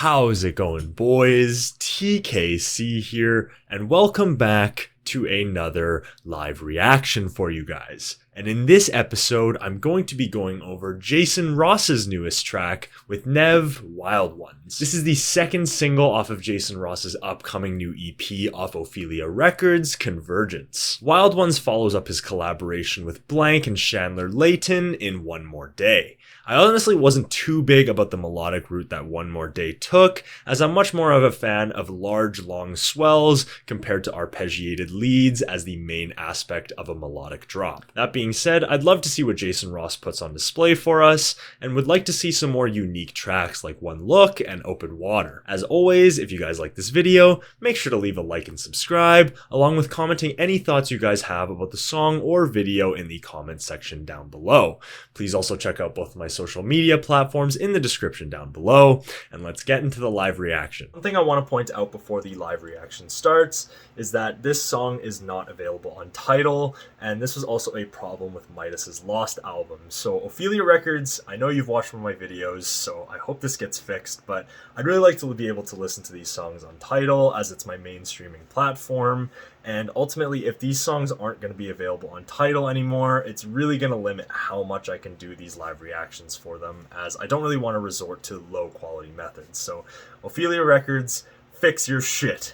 How's it going, boys? TKC here, and welcome back to another live reaction for you guys. And in this episode, I'm going to be going over Jason Ross's newest track with Nevve, Wild Ones. This is the second single off of Jason Ross's upcoming new EP off Ophelia Records, Convergence. Wild Ones follows up his collaboration with Blank and Chandler Layton in One More Day. I honestly wasn't too big about the melodic route that One More Day took, as I'm much more of a fan of large, long swells compared to arpeggiated leads as the main aspect of a melodic drop. That being said, I'd love to see what Jason Ross puts on display for us, and would like to see some more unique tracks like One Look and Open Water. As always, if you guys like this video, make sure to leave a like and subscribe, along with commenting any thoughts you guys have about the song or video in the comment section down below. Please also check out both my social media platforms in the description down below, and let's get into the live reaction. One thing I want to point out before the live reaction starts is that this song is not available on Tidal, and this was also a problem with Midas's Lost album. So Ophelia Records, I know you've watched one of my videos, so I hope this gets fixed, but I'd really like to be able to listen to these songs on Tidal as it's my main streaming platform. And ultimately, if these songs aren't going to be available on Tidal anymore, it's really going to limit how much I can do these live reactions for them, as I don't really want to resort to low quality methods. So Ophelia Records, fix your shit.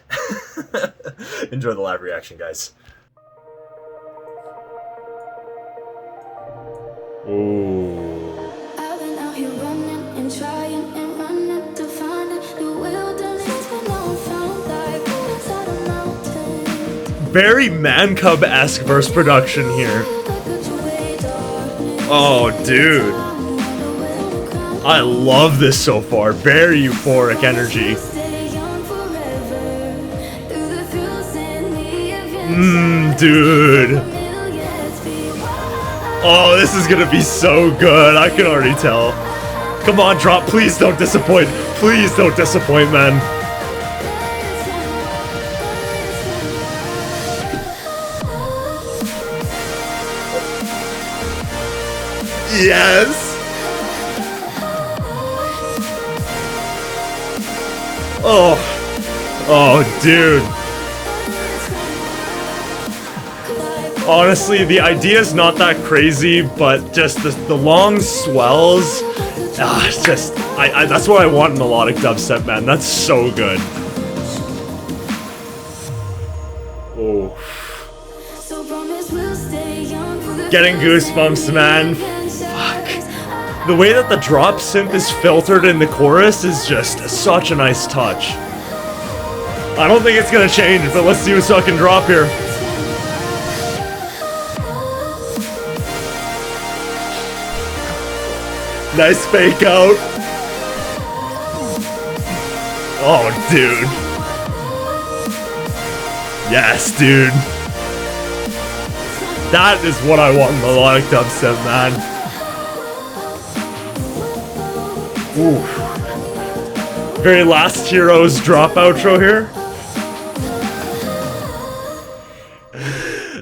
Enjoy the live reaction, guys. Ooh. I've been out here running and trying and running to find it. The wilderness when I'm found like inside a mountain. Very Man Cub-esque verse production here. Oh, dude. I love this so far. Very euphoric energy. Dude. Oh, this is gonna be so good. I can already tell. Come on, drop. Please don't disappoint. Please don't disappoint, man. Yes. Oh, dude. Honestly, the idea is not that crazy, but just the long swells. It's just, that's what I want in melodic dubstep, man. That's so good. Oh. Getting goosebumps, man. Fuck. The way that the drop synth is filtered in the chorus is just such a nice touch. I don't think it's gonna change, but let's see what's fucking drop here. Nice fake out. Oh, dude. Yes, dude. That is what I want in melodic dubstep, man. Ooh. Very Last Heroes drop outro here.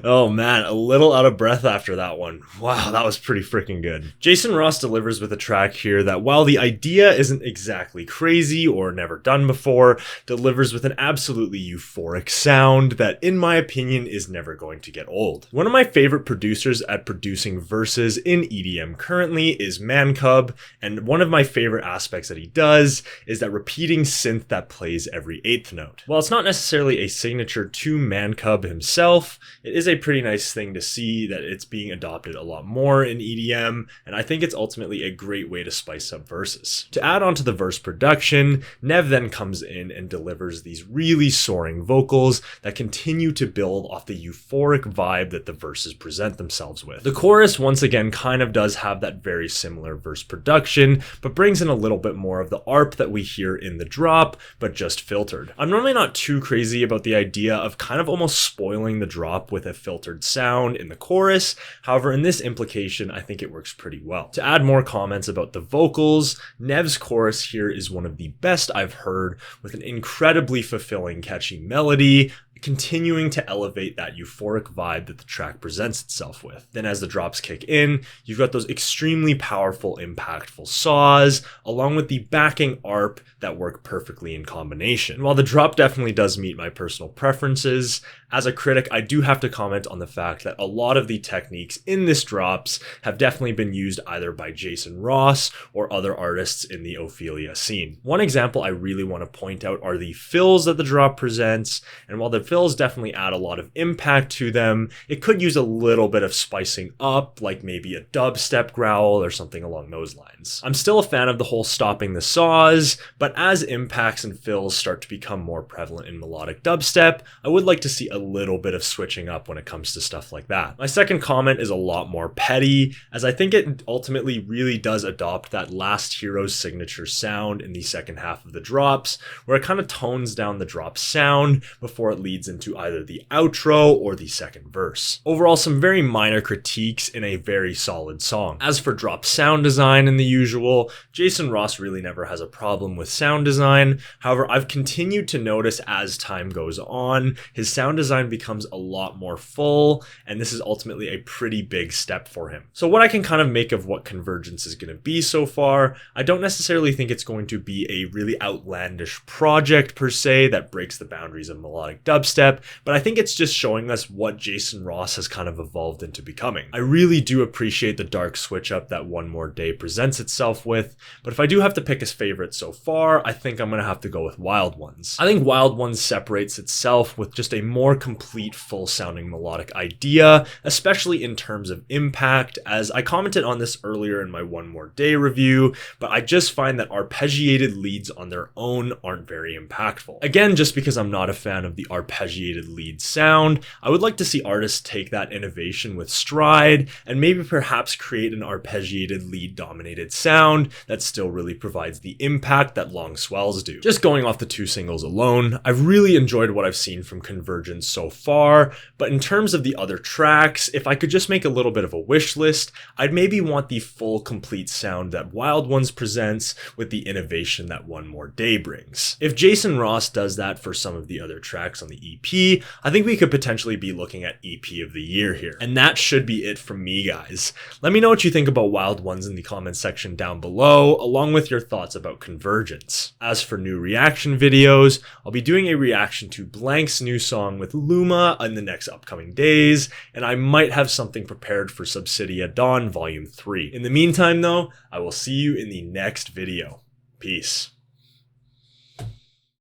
Oh man, a little out of breath after that one. Wow, that was pretty freaking good. Jason Ross delivers with a track here that, while the idea isn't exactly crazy or never done before, delivers with an absolutely euphoric sound that, in my opinion, is never going to get old. One of my favorite producers at producing verses in EDM currently is Man Cub, and one of my favorite aspects that he does is that repeating synth that plays every eighth note. While it's not necessarily a signature to Man Cub himself, it is a pretty nice thing to see that it's being adopted a lot more in EDM, and I think it's ultimately a great way to spice up verses. To add on to the verse production, Nevve then comes in and delivers these really soaring vocals that continue to build off the euphoric vibe that the verses present themselves with. The chorus once again kind of does have that very similar verse production, but brings in a little bit more of the arp that we hear in the drop, but just filtered. I'm normally not too crazy about the idea of kind of almost spoiling the drop with a filtered sound in the chorus. However, in this implication, I think it works pretty well. To add more comments about the vocals, Nevve's chorus here is one of the best I've heard, with an incredibly fulfilling, catchy melody, continuing to elevate that euphoric vibe that the track presents itself with. Then as the drops kick in, you've got those extremely powerful, impactful saws, along with the backing arp that work perfectly in combination. And while the drop definitely does meet my personal preferences, as a critic, I do have to comment on the fact that a lot of the techniques in this drops have definitely been used either by Jason Ross or other artists in the Ophelia scene. One example I really want to point out are the fills that the drop presents, and while the fills definitely add a lot of impact to them, it could use a little bit of spicing up, like maybe a dubstep growl or something along those lines. I'm still a fan of the whole stopping the saws, but as impacts and fills start to become more prevalent in melodic dubstep, I would like to see a little bit of switching up when it comes to stuff like that. My second comment is a lot more petty, as I think it ultimately really does adopt that Last Hero's signature sound in the second half of the drops, where it kind of tones down the drop sound before it leads into either the outro or the second verse. Overall, some very minor critiques in a very solid song. As for drop sound design and the usual, Jason Ross really never has a problem with sound design. However, I've continued to notice as time goes on, his sound design becomes a lot more full, and this is ultimately a pretty big step for him. So what I can kind of make of what Convergence is going to be so far, I don't necessarily think it's going to be a really outlandish project per se that breaks the boundaries of melodic dubstep, but I think it's just showing us what Jason Ross has kind of evolved into becoming. I really do appreciate the dark switch up that One More Day presents itself with, but if I do have to pick his favorite so far, I think I'm going to have to go with Wild Ones. I think Wild Ones separates itself with just a more complete, full-sounding melodic idea, especially in terms of impact, as I commented on this earlier in my One More Day review, but I just find that arpeggiated leads on their own aren't very impactful. Again, just because I'm not a fan of the arpeggiated lead sound, I would like to see artists take that innovation with stride and maybe perhaps create an arpeggiated lead-dominated sound that still really provides the impact that long swells do. Just going off the two singles alone, I've really enjoyed what I've seen from Convergence so far, but in terms of the other tracks, if I could just make a little bit of a wish list, I'd maybe want the full complete sound that Wild Ones presents with the innovation that One More Day brings. If Jason Ross does that for some of the other tracks on the EP, I think we could potentially be looking at EP of the year here. And that should be it from me, guys. Let me know what you think about Wild Ones in the comments section down below, along with your thoughts about Convergence. As for new reaction videos, I'll be doing a reaction to Blank's new song with Luma in the next upcoming days, and I might have something prepared for Subsidia Dawn Volume 3. In the meantime though, I will see you in the next video. Peace.